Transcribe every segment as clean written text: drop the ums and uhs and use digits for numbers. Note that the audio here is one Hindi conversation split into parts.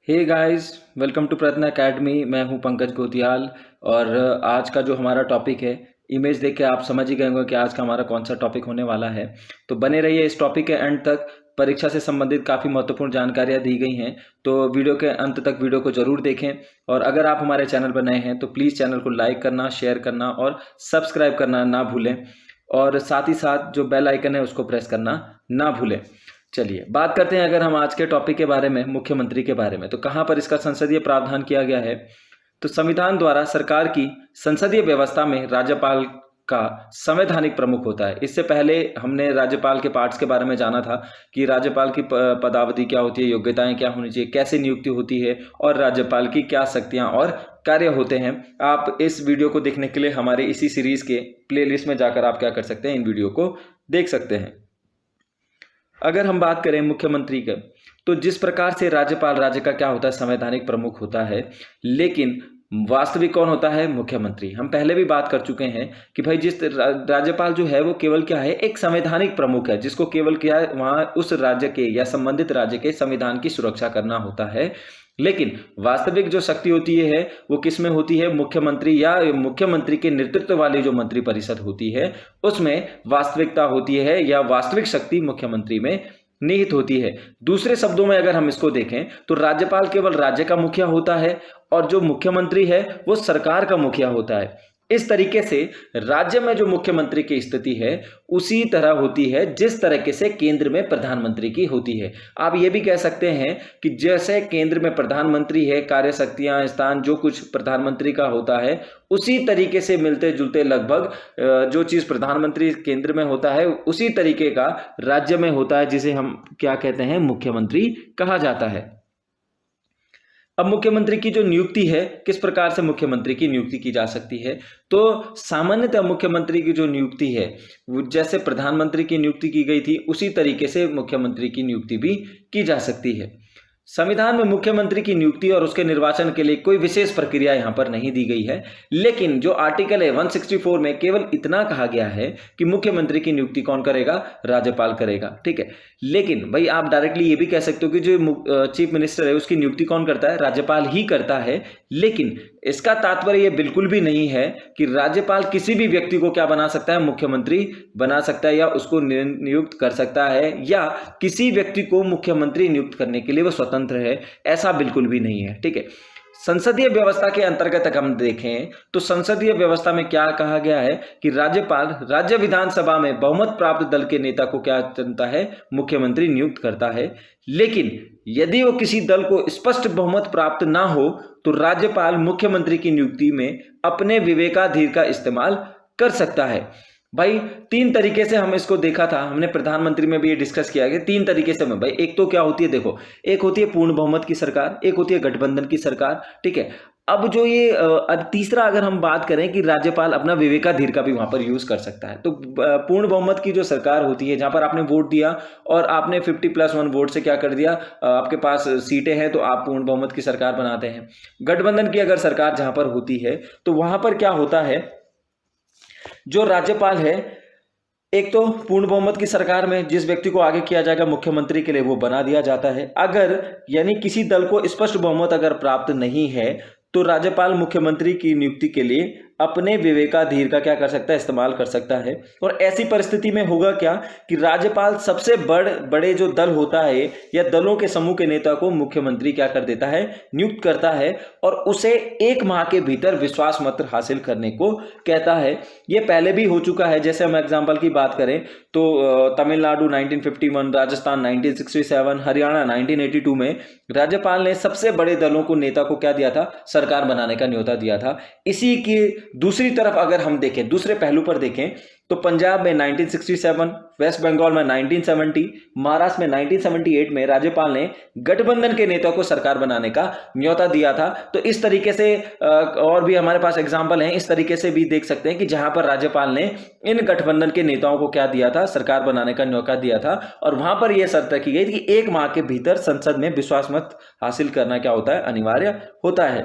हे गाइस, वेलकम टू प्रयत्न एकेडमी। मैं हूं पंकज गोतियाल और आज का जो हमारा टॉपिक है, इमेज देख के आप समझ ही गए होंगे कि आज का हमारा कौन सा टॉपिक होने वाला है। तो बने रहिए इस टॉपिक के एंड तक। परीक्षा से संबंधित काफ़ी महत्वपूर्ण जानकारियां दी गई हैं, तो वीडियो के अंत तक वीडियो को जरूर देखें। और अगर आप हमारे चैनल पर नए हैं तो प्लीज़ चैनल को लाइक करना, शेयर करना और सब्सक्राइब करना ना भूलें। और साथ ही साथ जो बेल आइकन है उसको प्रेस करना ना भूलें। चलिए बात करते हैं अगर हम आज के टॉपिक के बारे में, मुख्यमंत्री के बारे में, तो कहां पर इसका संसदीय प्रावधान किया गया है। तो संविधान द्वारा सरकार की संसदीय व्यवस्था में राज्यपाल का संवैधानिक प्रमुख होता है। इससे पहले हमने राज्यपाल के पार्ट्स के बारे में जाना था कि राज्यपाल की पदावधि क्या होती है, योग्यताएं क्या होनी चाहिए, कैसे नियुक्ति होती है और राज्यपाल की क्या शक्तियां और कार्य होते हैं। आप इस वीडियो को देखने के लिए हमारे इसी सीरीज के प्लेलिस्ट में जाकर आप क्या कर सकते हैं, इन वीडियो को देख सकते हैं। अगर हम बात करें मुख्यमंत्री का, तो जिस प्रकार से राज्यपाल राज्य का क्या होता है, संवैधानिक प्रमुख होता है, लेकिन वास्तविक कौन होता है, मुख्यमंत्री। हम पहले भी बात कर चुके हैं कि भाई जिस राज्यपाल जो है वो केवल क्या है, एक संवैधानिक प्रमुख है, जिसको केवल क्या है, वहां उस राज्य के या संबंधित राज्य के संविधान की सुरक्षा करना होता है। लेकिन वास्तविक जो शक्ति होती है वो किस में होती है, मुख्यमंत्री या मुख्यमंत्री के नेतृत्व वाली जो मंत्रिपरिषद होती है उसमें वास्तविकता होती है, या वास्तविक शक्ति मुख्यमंत्री में निहित होती है। दूसरे शब्दों में अगर हम इसको देखें तो राज्यपाल केवल राज्य का मुखिया होता है और जो मुख्यमंत्री है वो सरकार का मुखिया होता है। इस तरीके से राज्य में जो मुख्यमंत्री की स्थिति है उसी तरह होती है जिस तरीके से केंद्र में प्रधानमंत्री की होती है। आप ये भी कह सकते हैं कि जैसे केंद्र में प्रधानमंत्री है, कार्य शक्तियां, स्थान जो कुछ प्रधानमंत्री का होता है, उसी तरीके से मिलते जुलते लगभग जो चीज प्रधानमंत्री केंद्र में होता है उसी तरीके का राज्य में होता है, जिसे हम क्या कहते हैं, मुख्यमंत्री कहा जाता है। अब मुख्यमंत्री की जो नियुक्ति है, किस प्रकार से मुख्यमंत्री की नियुक्ति की जा सकती है, तो सामान्यतः मुख्यमंत्री की जो नियुक्ति है वो जैसे प्रधानमंत्री की नियुक्ति की गई थी उसी तरीके से मुख्यमंत्री की नियुक्ति भी की जा सकती है। संविधान में मुख्यमंत्री की नियुक्ति और उसके निर्वाचन के लिए कोई विशेष प्रक्रिया यहां पर नहीं दी गई है, लेकिन जो आर्टिकल है 164 में केवल इतना कहा गया है कि मुख्यमंत्री की नियुक्ति कौन करेगा, राज्यपाल करेगा। ठीक है, लेकिन भाई आप डायरेक्टली ये भी कह सकते हो कि जो चीफ मिनिस्टर है उसकी नियुक्ति कौन करता है, राज्यपाल ही करता है। लेकिन इसका तात्पर्य ये बिल्कुल भी नहीं है कि राज्यपाल किसी भी व्यक्ति को क्या बना सकता है, मुख्यमंत्री बना सकता है या उसको नियुक्त कर सकता है, या किसी व्यक्ति को मुख्यमंत्री नियुक्त करने के लिए वो स्वतंत्र है, ऐसा बिल्कुल भी नहीं है। ठीक है, संसदीय व्यवस्था के अंतर्गत अगर हम देखें तो संसदीय व्यवस्था में क्या कहा गया है कि राज्यपाल राज्य विधानसभा में बहुमत प्राप्त दल के नेता को क्या चुनता है, मुख्यमंत्री नियुक्त करता है। लेकिन यदि वो किसी दल को स्पष्ट बहुमत प्राप्त ना हो तो राज्यपाल मुख्यमंत्री की नियुक्ति में अपने विवेकाधीन का इस्तेमाल कर सकता है। भाई तीन तरीके से हम इसको देखा था, हमने प्रधानमंत्री में भी ये डिस्कस किया कि तीन तरीके से भाई, एक तो क्या होती है, देखो, एक होती है पूर्ण बहुमत की सरकार, एक होती है गठबंधन की सरकार। ठीक है, अब जो ये तीसरा अगर हम बात करें कि राज्यपाल अपना विवेकाधीन का भी वहां पर यूज कर सकता है, तो पूर्ण बहुमत की जो सरकार होती है जहां पर आपने वोट दिया और आपने 50+1 वोट से क्या कर दिया, आपके पास सीटें हैं तो आप पूर्ण बहुमत की सरकार बनाते हैं। गठबंधन की अगर सरकार जहां पर होती है तो वहां पर क्या होता है, जो राज्यपाल है, एक तो पूर्ण बहुमत की सरकार में जिस व्यक्ति को आगे किया जाएगा मुख्यमंत्री के लिए वो बना दिया जाता है। अगर यानी किसी दल को स्पष्ट बहुमत अगर प्राप्त नहीं है तो राज्यपाल मुख्यमंत्री की नियुक्ति के लिए अपने विवेकाधीन का क्या कर सकता है, इस्तेमाल कर सकता है। और ऐसी परिस्थिति में होगा क्या कि राज्यपाल सबसे बड़े जो दल होता है या दलों के समूह के नेता को मुख्यमंत्री क्या कर देता है, नियुक्त करता है और उसे 1 माह के भीतर विश्वास मत हासिल करने को कहता है। यह पहले भी हो चुका है, जैसे हम एग्जाम्पल की बात करें तो तमिलनाडु 1951, राजस्थान 1967, हरियाणा 1982 में राज्यपाल ने सबसे बड़े दलों को नेता को क्या दिया था, सरकार बनाने का न्योता दिया था। इसी की दूसरी तरफ अगर हम देखें, दूसरे पहलू पर देखें तो पंजाब में 1967, वेस्ट बंगाल में 1970, महाराष्ट्र में 1978 में राज्यपाल ने गठबंधन के नेता को सरकार बनाने का न्योता दिया था। तो इस तरीके से और भी हमारे पास एग्जाम्पल हैं, इस तरीके से भी देख सकते हैं कि जहां पर राज्यपाल ने इन गठबंधन के नेताओं को क्या दिया था, सरकार बनाने का न्योता दिया था। और वहां पर यह शर्त रखी गई थी कि 1 माह के भीतर संसद में विश्वास मत हासिल करना क्या होता है, अनिवार्य होता है।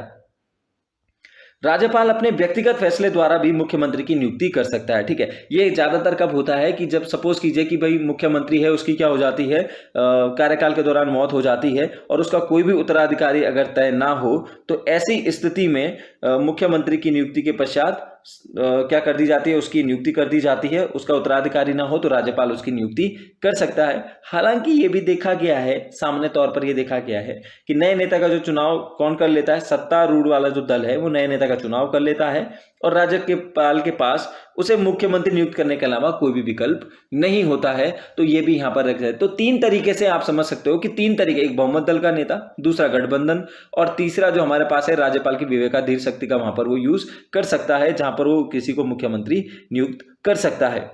राज्यपाल अपने व्यक्तिगत फैसले द्वारा भी मुख्यमंत्री की नियुक्ति कर सकता है। ठीक है, ये ज्यादातर कब होता है कि जब सपोज कीजिए कि भाई मुख्यमंत्री है, उसकी क्या हो जाती है, कार्यकाल के दौरान मौत हो जाती है और उसका कोई भी उत्तराधिकारी अगर तय ना हो, तो ऐसी स्थिति में मुख्यमंत्री की नियुक्ति के पश्चात क्या कर दी जाती है, उसकी नियुक्ति कर दी जाती है। उसका उत्तराधिकारी ना हो तो राज्यपाल उसकी नियुक्ति कर सकता है। हालांकि ये भी देखा गया है, सामान्य तौर पर ये देखा गया है कि नए नेता का जो चुनाव कौन कर लेता है, सत्तारूढ़ वाला जो दल है वो नए नेता का चुनाव कर लेता है और राज्यपाल के पास उसे मुख्यमंत्री नियुक्त करने के अलावा कोई भी विकल्प नहीं होता है। तो ये भी यहां पर रख है। तो तीन तरीके से आप समझ सकते हो कि तीन तरीके, एक बहुमत दल का नेता, दूसरा गठबंधन और तीसरा जो हमारे पास है राज्यपाल की विवेकाधीन शक्ति का वहां पर वो यूज कर सकता है, जहां पर वो किसी को मुख्यमंत्री नियुक्त कर सकता है।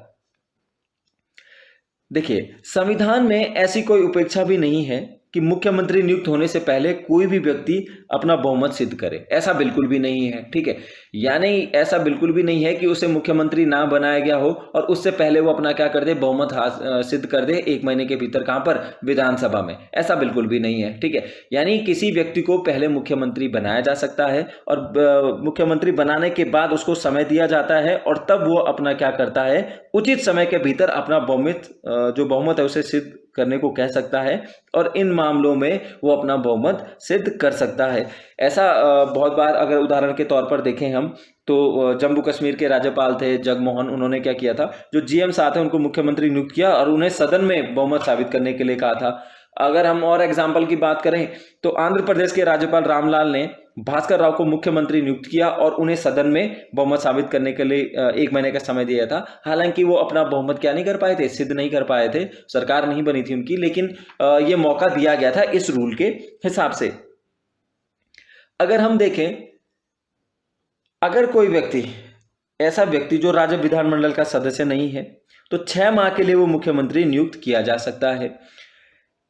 देखिए, संविधान में ऐसी कोई उपेक्षा भी नहीं है कि मुख्यमंत्री नियुक्त होने से पहले कोई भी व्यक्ति अपना बहुमत सिद्ध करे, ऐसा बिल्कुल भी नहीं है। ठीक है, यानी ऐसा बिल्कुल भी नहीं है कि उसे मुख्यमंत्री ना बनाया गया हो और उससे पहले वो अपना क्या कर दे, बहुमत सिद्ध कर दे 1 महीने के भीतर। कहां पर? विधानसभा में। ऐसा बिल्कुल भी नहीं है। ठीक है, यानी किसी व्यक्ति को पहले मुख्यमंत्री बनाया जा सकता है और मुख्यमंत्री बनाने के बाद उसको समय दिया जाता है और तब वो अपना क्या करता है, उचित समय के भीतर अपना बहुमत है उसे सिद्ध करने को कह सकता है और इन मामलों में वो अपना बहुमत सिद्ध कर सकता है। ऐसा बहुत बार अगर उदाहरण के तौर पर देखें हम तो जम्मू कश्मीर के राज्यपाल थे जगमोहन, उन्होंने क्या किया था, जो जीएम साहब थे उनको मुख्यमंत्री नियुक्त किया और उन्हें सदन में बहुमत साबित करने के लिए कहा था। अगर हम और एग्जाम्पल की बात करें तो आंध्र प्रदेश के राज्यपाल रामलाल ने भास्कर राव को मुख्यमंत्री नियुक्त किया और उन्हें सदन में बहुमत साबित करने के लिए 1 महीने का समय दिया था। हालांकि वो अपना बहुमत क्या नहीं कर पाए थे, सिद्ध नहीं कर पाए थे, सरकार नहीं बनी थी उनकी, लेकिन ये मौका दिया गया था इस रूल के हिसाब से। अगर हम देखें, अगर कोई व्यक्ति, ऐसा व्यक्ति जो राज्य विधानमंडल का सदस्य नहीं है, तो 6 माह के लिए वो मुख्यमंत्री नियुक्त किया जा सकता है।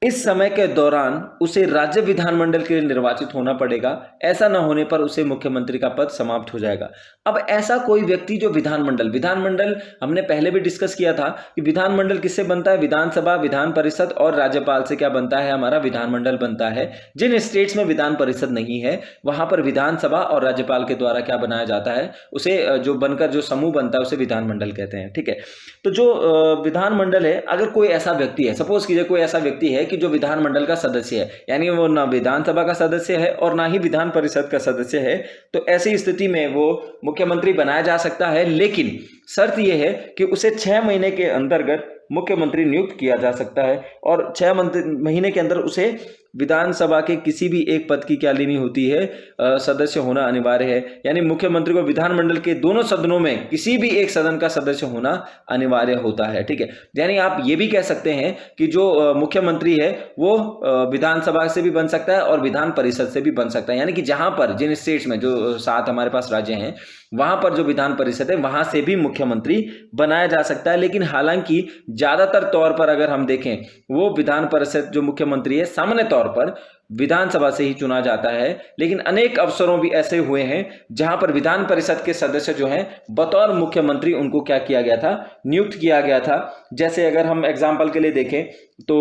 इस समय के दौरान उसे राज्य विधानमंडल के लिए निर्वाचित होना पड़ेगा। ऐसा न होने पर उसे मुख्यमंत्री का पद समाप्त हो जाएगा। अब ऐसा कोई व्यक्ति जो विधानमंडल हमने पहले भी डिस्कस किया था कि विधानमंडल किससे बनता है, विधानसभा, विधान परिषद और राज्यपाल से क्या बनता है, हमारा विधानमंडल बनता है। जिन स्टेट्स में विधान परिषद नहीं है वहां पर विधानसभा और राज्यपाल के द्वारा क्या बनाया जाता है, उसे जो बनकर जो समूह बनता है उसे विधानमंडल कहते हैं। ठीक है, तो जो विधानमंडल है, अगर कोई ऐसा व्यक्ति है, सपोज कीजिए कोई ऐसा व्यक्ति है कि जो विधानमंडल का सदस्य है, यानी वो ना विधानसभा का सदस्य है और ना ही विधान परिषद का सदस्य है, तो ऐसी स्थिति में वो मुख्यमंत्री बनाया जा सकता है। लेकिन शर्त यह है कि उसे 6 महीने के अंतर्गत मुख्यमंत्री नियुक्त किया जा सकता है और 6 महीने के अंदर उसे विधानसभा के किसी भी एक पद की क्या लेनी होती है, सदस्य होना अनिवार्य है। यानी मुख्यमंत्री को विधानमंडल के दोनों सदनों में किसी भी एक सदन का सदस्य होना अनिवार्य होता है। ठीक है, यानी आप ये भी कह सकते हैं कि जो मुख्यमंत्री है वो विधानसभा से भी बन सकता है और विधान परिषद से भी बन सकता है। यानी कि जहां पर, जिन स्टेट्स में, जो 7 हमारे पास राज्य हैं, वहां पर जो विधान परिषद है वहां से भी मुख्यमंत्री बनाया जा सकता है। लेकिन हालांकि ज्यादातर तौर पर अगर हम देखें, वो विधान परिषद जो मुख्यमंत्री है सामान्य तौर पर विधानसभा से ही चुना जाता है। लेकिन अनेक अवसरों भी ऐसे हुए हैं जहां पर विधान परिषद के सदस्य जो हैं बतौर मुख्यमंत्री उनको क्या किया गया था, नियुक्त किया गया था। जैसे अगर हम एग्जाम्पल के लिए देखें तो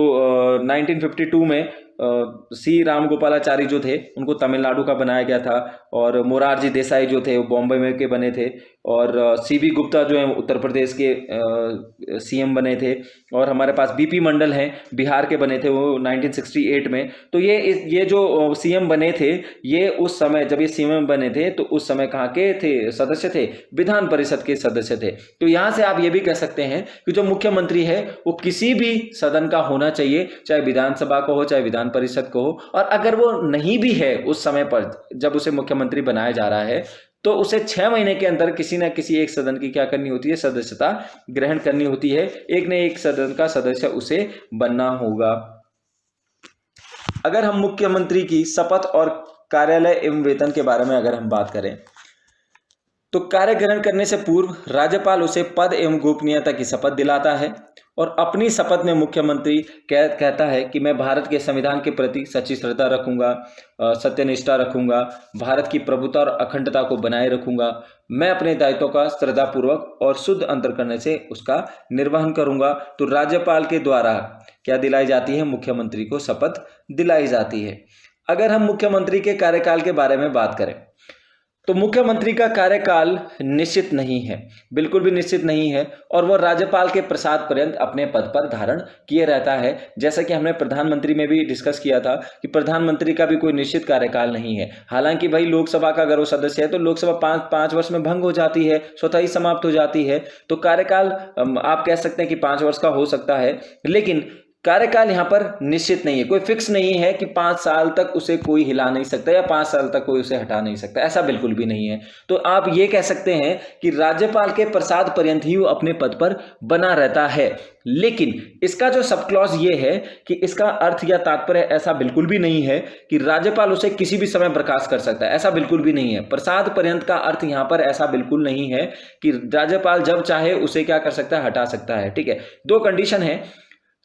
1952 में सी राम गोपालाचारी जो थे उनको तमिलनाडु का बनाया गया था और मोरारजी देसाई जो थे वो बॉम्बे में के बने थे और सीबी गुप्ता जो है उत्तर प्रदेश के सीएम बने थे और हमारे पास बीपी मंडल हैं बिहार के बने थे, वो 1968 में। तो ये जो सीएम बने थे, ये उस समय जब ये सीएम बने थे तो उस समय कहाँ के थे, सदस्य थे, विधान परिषद के सदस्य थे। तो यहाँ से आप ये भी कह सकते हैं कि जो मुख्यमंत्री है वो किसी भी सदन का होना चाहिए, चाहे विधानसभा को हो चाहे विधान परिषद को हो। और अगर वो नहीं भी है उस समय पर जब उसे मुख्यमंत्री बनाया जा रहा है, तो उसे 6 महीने के अंदर किसी न किसी एक सदन की क्या करनी होती है, सदस्यता ग्रहण करनी होती है। एक न एक सदन का सदस्य उसे बनना होगा। अगर हम मुख्यमंत्री की शपथ और कार्यालय एवं वेतन के बारे में अगर हम बात करें तो कार्य ग्रहण करने से पूर्व राज्यपाल उसे पद एवं गोपनीयता की शपथ दिलाता है और अपनी शपथ में मुख्यमंत्री कहता है कि मैं भारत के संविधान के प्रति सच्ची श्रद्धा रखूंगा, सत्यनिष्ठा रखूंगा, भारत की प्रभुता और अखंडता को बनाए रखूंगा, मैं अपने दायित्वों का श्रद्धापूर्वक और शुद्ध अंतःकरण से उसका निर्वहन करूंगा। तो राज्यपाल के द्वारा क्या दिलाई जाती है, मुख्यमंत्री को शपथ दिलाई जाती है। अगर हम मुख्यमंत्री के कार्यकाल के बारे में बात करें तो मुख्यमंत्री का कार्यकाल निश्चित नहीं है, बिल्कुल भी निश्चित नहीं है, और वह राज्यपाल के प्रसाद पर्यंत अपने पद पर धारण किए रहता है। जैसा कि हमने प्रधानमंत्री में भी डिस्कस किया था कि प्रधानमंत्री का भी कोई निश्चित कार्यकाल नहीं है। हालांकि भाई लोकसभा का अगर वो सदस्य है तो लोकसभा पाँच वर्ष में भंग हो जाती है, स्वतः ही समाप्त हो जाती है। तो कार्यकाल आप कह सकते हैं कि 5 वर्ष का हो सकता है, लेकिन कार्यकाल यहां पर निश्चित नहीं है, कोई फिक्स नहीं है कि 5 साल तक उसे कोई हिला नहीं सकता या 5 साल तक कोई उसे हटा नहीं सकता, ऐसा बिल्कुल भी नहीं है। तो आप ये कह सकते हैं कि राज्यपाल के प्रसाद पर्यंत ही वो अपने पद पर बना रहता है। लेकिन इसका जो सब क्लॉज ये है कि इसका अर्थ या तात्पर्य ऐसा बिल्कुल भी नहीं है कि राज्यपाल उसे किसी भी समय बर्खास्त कर सकता है, ऐसा बिल्कुल भी नहीं है। प्रसाद पर्यंत का अर्थ यहां पर ऐसा बिल्कुल नहीं है कि राज्यपाल जब चाहे उसे क्या कर सकता है, हटा सकता है। ठीक है, 2 कंडीशन है।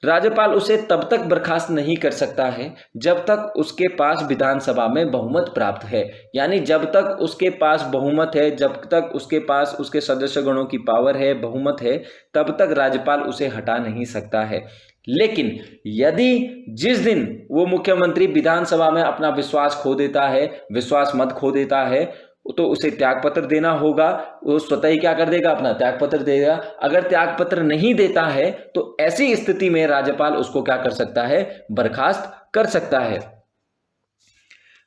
राज्यपाल उसे तब तक बर्खास्त नहीं कर सकता है जब तक उसके पास विधानसभा में बहुमत प्राप्त है, यानी जब तक उसके पास बहुमत है, जब तक उसके पास उसके सदस्य गणों की पावर है, बहुमत है, तब तक राज्यपाल उसे हटा नहीं सकता है। लेकिन यदि जिस दिन वो मुख्यमंत्री विधानसभा में अपना विश्वास खो देता है, विश्वास मत खो देता है, तो उसे त्यागपत्र देना होगा। वो स्वतः ही क्या कर देगा, अपना त्यागपत्र देगा। अगर त्यागपत्र नहीं देता है तो ऐसी स्थिति में राज्यपाल उसको क्या कर सकता है, बर्खास्त कर सकता है।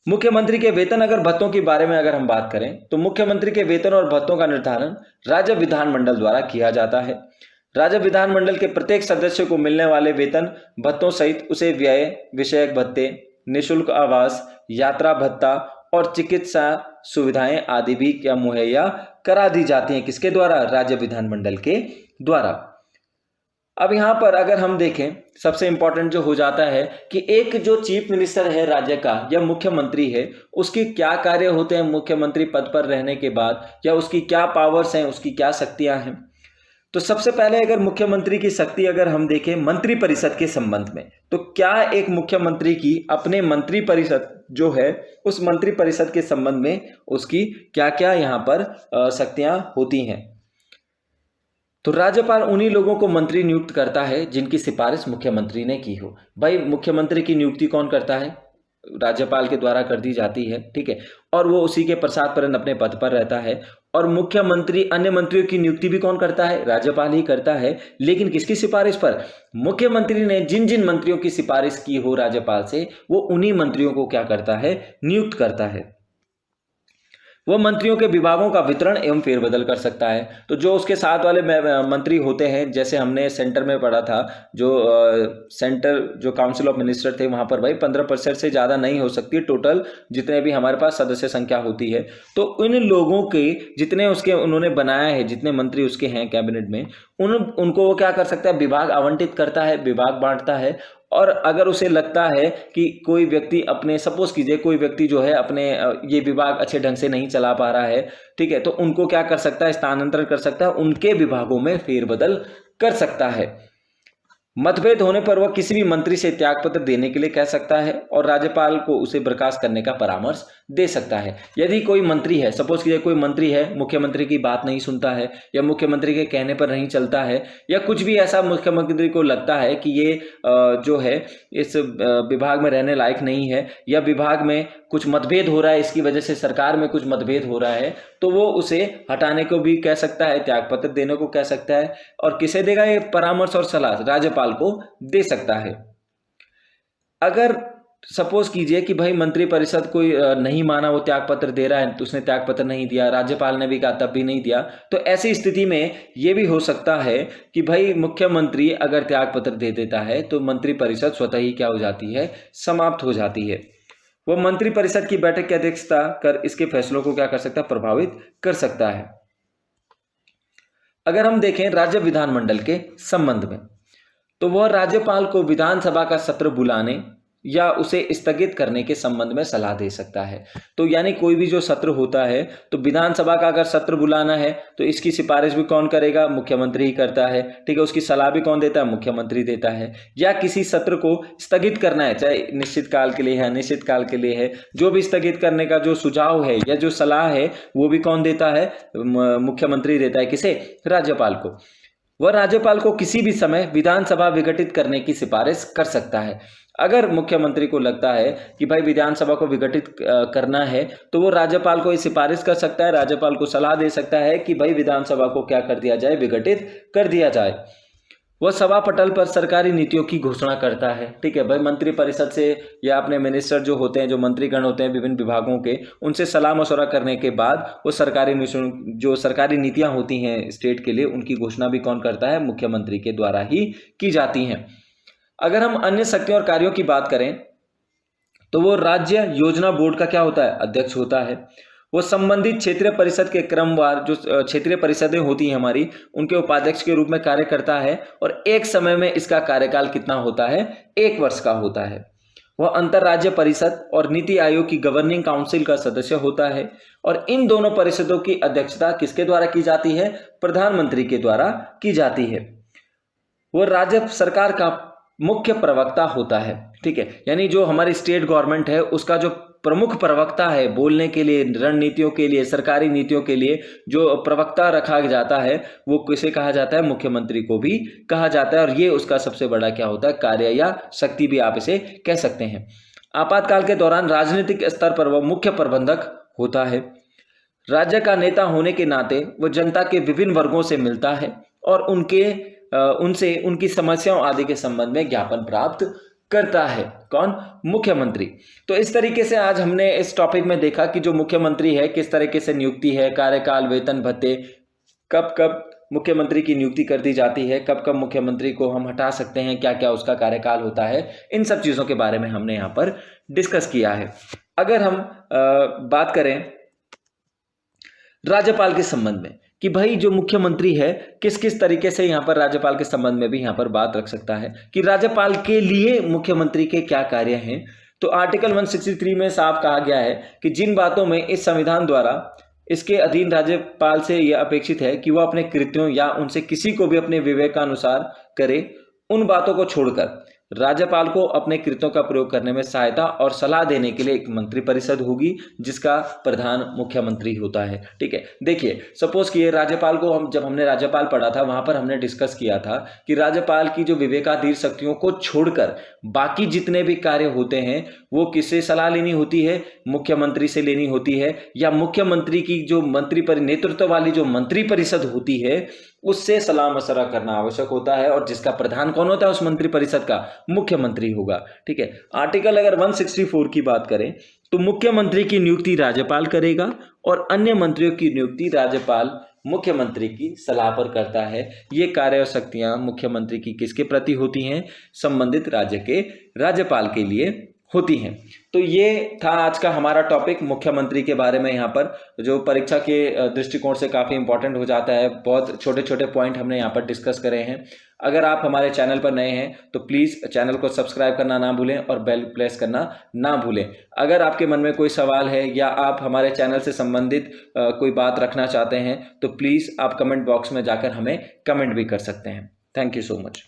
मुख्यमंत्री के वेतन अगर भत्तों के बारे में अगर हम बात करें तो मुख्यमंत्री के वेतन और भत्तों का निर्धारण राज्य विधानमंडल द्वारा किया जाता है। राज्य विधानमंडल के प्रत्येक सदस्य को मिलने वाले वेतन भत्तों सहित उसे व्यय विषयक भत्ते, निःशुल्क आवास, यात्रा भत्ता और चिकित्सा सुविधाएं आदि भी क्या मुहैया करा दी जाती हैं, किसके द्वारा, राज्य विधानमंडल के द्वारा। अब यहां पर अगर हम देखें, सबसे इंपॉर्टेंट जो हो जाता है कि एक जो चीफ मिनिस्टर है राज्य का या मुख्यमंत्री है, उसके क्या कार्य होते हैं मुख्यमंत्री पद पर रहने के बाद, या उसकी क्या पावर्स हैं, उसकी क्या शक्तियां हैं। तो सबसे पहले अगर मुख्यमंत्री की शक्ति अगर हम देखें मंत्री परिषद के संबंध में, तो क्या एक मुख्यमंत्री की अपने मंत्री परिषद जो है उस मंत्री परिषद के संबंध में उसकी क्या क्या यहां पर शक्तियां होती हैं। तो राज्यपाल उन्हीं लोगों को मंत्री नियुक्त करता है जिनकी सिफारिश मुख्यमंत्री ने की हो। भाई मुख्यमंत्री की नियुक्ति कौन करता है, राज्यपाल के द्वारा कर दी जाती है। ठीक है, और वो उसी के प्रसाद पर्यंत अपने पद पर रहता है। और मुख्यमंत्री अन्य मंत्रियों की नियुक्ति भी कौन करता है, राज्यपाल ही करता है। लेकिन किसकी सिफारिश पर, मुख्यमंत्री ने जिन जिन मंत्रियों की सिफारिश की हो राज्यपाल से, वो उन्हीं मंत्रियों को क्या करता है, नियुक्त करता है। वह मंत्रियों के विभागों का वितरण एवं फेरबदल कर सकता है। तो जो उसके साथ वाले मंत्री होते हैं, जैसे हमने सेंटर में पढ़ा था, जो सेंटर जो काउंसिल ऑफ मिनिस्टर थे, वहां पर भाई 15% से ज़्यादा नहीं हो सकती टोटल जितने भी हमारे पास सदस्य संख्या होती है। तो इन लोगों के जितने उसके उन्होंने बनाया है, जितने मंत्री उसके हैं कैबिनेट में, उनको वो क्या कर सकता है, विभाग आवंटित करता है, विभाग बांटता है। और अगर उसे लगता है कि कोई व्यक्ति अपने, सपोज कीजिए कोई व्यक्ति जो है अपने ये विभाग अच्छे ढंग से नहीं चला पा रहा है, ठीक है, तो उनको क्या कर सकता है, स्थानांतरण कर सकता है, उनके विभागों में फेरबदल कर सकता है। मतभेद होने पर वह किसी भी मंत्री से त्यागपत्र देने के लिए कह सकता है और राज्यपाल को उसे बर्खास्त करने का परामर्श दे सकता है। यदि कोई मंत्री है, सपोज कीजिए कोई मंत्री है, मुख्यमंत्री की बात नहीं सुनता है या मुख्यमंत्री के कहने पर नहीं चलता है, या कुछ भी ऐसा मुख्यमंत्री को लगता है कि ये जो है इस विभाग में रहने लायक नहीं है, या विभाग में कुछ मतभेद हो रहा है, इसकी वजह से सरकार में कुछ मतभेद हो रहा है, तो वो उसे हटाने को भी कह सकता है, त्यागपत्र देने को कह सकता है। और किसे देगा ये परामर्श और सलाह, राज्यपाल को दे सकता है। अगर सपोज कीजिए कि भाई मंत्री परिषद कोई नहीं माना, वो त्यागपत्र दे रहा है, तो उसने त्यागपत्र नहीं दिया, राज्यपाल ने भी कहा तब भी नहीं दिया, तो ऐसी स्थिति में ये भी हो सकता है कि भाई मुख्यमंत्री अगर त्यागपत्र दे देता है तो मंत्री परिषद स्वतः ही क्या हो जाती है, समाप्त हो जाती है। वह मंत्री परिषद की बैठक की अध्यक्षता कर इसके फैसलों को क्या कर सकता है, प्रभावित कर सकता है। अगर हम देखें राज्य विधानमंडल के संबंध में, तो वह राज्यपाल को विधानसभा का सत्र बुलाने या उसे स्थगित करने के संबंध में सलाह दे सकता है। तो यानी कोई भी जो सत्र होता है, तो विधानसभा का अगर सत्र बुलाना है तो इसकी सिफारिश भी कौन करेगा, मुख्यमंत्री ही करता है। ठीक है, उसकी सलाह भी कौन देता है, मुख्यमंत्री देता है। या किसी सत्र को स्थगित करना है, चाहे निश्चित काल के लिए है, अनिश्चित काल के लिए है, जो भी स्थगित करने का जो सुझाव है या जो सलाह है, वो भी कौन देता है, मुख्यमंत्री देता है। किसे, राज्यपाल को। वह राज्यपाल को किसी भी समय विधानसभा विघटित करने की सिफारिश कर सकता है। अगर मुख्यमंत्री को लगता है कि भाई विधानसभा को विघटित करना है तो वो राज्यपाल को ये सिफारिश कर सकता है, राज्यपाल को सलाह दे सकता है कि भाई विधानसभा को क्या कर दिया जाए, विघटित कर दिया जाए। वह सभा पटल पर सरकारी नीतियों की घोषणा करता है। ठीक है भाई, मंत्रिपरिषद से या अपने मिनिस्टर जो होते हैं, जो मंत्रीगण होते हैं विभिन्न विभागों के, उनसे सलाह मशवरा करने के बाद वो जो सरकारी नीतियां होती हैं स्टेट के लिए, उनकी घोषणा भी कौन करता है? मुख्यमंत्री के द्वारा ही की जाती हैं। अगर हम अन्य शक्तियों और कार्यों की बात करें तो वो राज्य योजना बोर्ड का क्या होता है? अध्यक्ष होता है। वो संबंधित क्षेत्रीय परिषद के क्रमवार जो क्षेत्रीय परिषदें होती हैं हमारी, उनके उपाध्यक्ष के रूप में कार्य करता है और एक समय में इसका कार्यकाल कितना होता है? 1 वर्ष का होता है। वह अंतरराज्य परिषद और नीति आयोग की गवर्निंग काउंसिल का सदस्य होता है और इन दोनों परिषदों की अध्यक्षता किसके द्वारा की जाती है? प्रधानमंत्री के द्वारा की जाती है। वह राज्य सरकार का मुख्य प्रवक्ता होता है। ठीक है, यानी जो हमारी स्टेट गवर्नमेंट है उसका जो प्रमुख प्रवक्ता है, बोलने के लिए, रणनीतियों के लिए, सरकारी नीतियों के लिए जो प्रवक्ता रखा जाता है वो किसे कहा जाता है? मुख्यमंत्री को भी कहा जाता है। और ये उसका सबसे बड़ा क्या होता है? कार्य या शक्ति भी आप इसे कह सकते हैं। आपातकाल के दौरान राजनीतिक स्तर पर वह मुख्य प्रबंधक होता है। राज्य का नेता होने के नाते वह जनता के विभिन्न वर्गों से मिलता है और उनसे उनकी समस्याओं आदि के संबंध में ज्ञापन प्राप्त करता है। कौन? मुख्यमंत्री। तो इस तरीके से आज हमने इस टॉपिक में देखा कि जो मुख्यमंत्री है किस तरीके से नियुक्ति है, कार्यकाल, वेतन, भत्ते, कब कब मुख्यमंत्री की नियुक्ति कर दी जाती है, कब कब मुख्यमंत्री को हम हटा सकते हैं, क्या क्या उसका कार्यकाल होता है, इन सब चीजों के बारे में हमने यहाँ पर डिस्कस किया है। अगर हम बात करें राज्यपाल के संबंध में कि भाई जो मुख्यमंत्री है किस किस तरीके से यहाँ पर राज्यपाल के संबंध में भी यहाँ पर बात रख सकता है कि राज्यपाल के लिए मुख्यमंत्री के क्या कार्य हैं, तो आर्टिकल 163 में साफ कहा गया है कि जिन बातों में इस संविधान द्वारा इसके अधीन राज्यपाल से यह अपेक्षित है कि वह अपने कृत्यों या उनसे किसी को भी अपने विवेकानुसार करे, उन बातों को छोड़कर राज्यपाल को अपने कृत्यों का प्रयोग करने में सहायता और सलाह देने के लिए एक मंत्रिपरिषद होगी जिसका प्रधान मुख्यमंत्री होता है। ठीक है, देखिए सपोज कि राज्यपाल को जब हमने राज्यपाल पढ़ा था वहां पर हमने डिस्कस किया था कि राज्यपाल की जो विवेकाधीन शक्तियों को छोड़कर बाकी जितने भी कार्य होते हैं वो किससे सलाह लेनी होती है? मुख्यमंत्री से लेनी होती है, या मुख्यमंत्री की जो नेतृत्व वाली जो मंत्रिपरिषद होती है उससे सलाह मशवरा करना आवश्यक होता है। और जिसका प्रधान कौन होता है उस मंत्रिपरिषद का? मुख्यमंत्री होगा। ठीक है, आर्टिकल अगर 164 की बात करें तो मुख्यमंत्री की नियुक्ति राज्यपाल करेगा और अन्य मंत्रियों की नियुक्ति राज्यपाल मुख्यमंत्री की सलाह पर करता है। ये कार्य और शक्तियां मुख्यमंत्री की किसके प्रति होती हैं? संबंधित राज्य के राज्यपाल के लिए होती हैं। तो ये था आज का हमारा टॉपिक मुख्यमंत्री के बारे में, यहाँ पर जो परीक्षा के दृष्टिकोण से काफ़ी इंपॉर्टेंट हो जाता है। बहुत छोटे छोटे पॉइंट हमने यहाँ पर डिस्कस करे हैं। अगर आप हमारे चैनल पर नए हैं तो प्लीज़ चैनल को सब्सक्राइब करना ना भूलें और बेल प्रेस करना ना भूलें। अगर आपके मन में कोई सवाल है या आप हमारे चैनल से संबंधित कोई बात रखना चाहते हैं तो प्लीज़ आप कमेंट बॉक्स में जाकर हमें कमेंट भी कर सकते हैं। Thank you so much.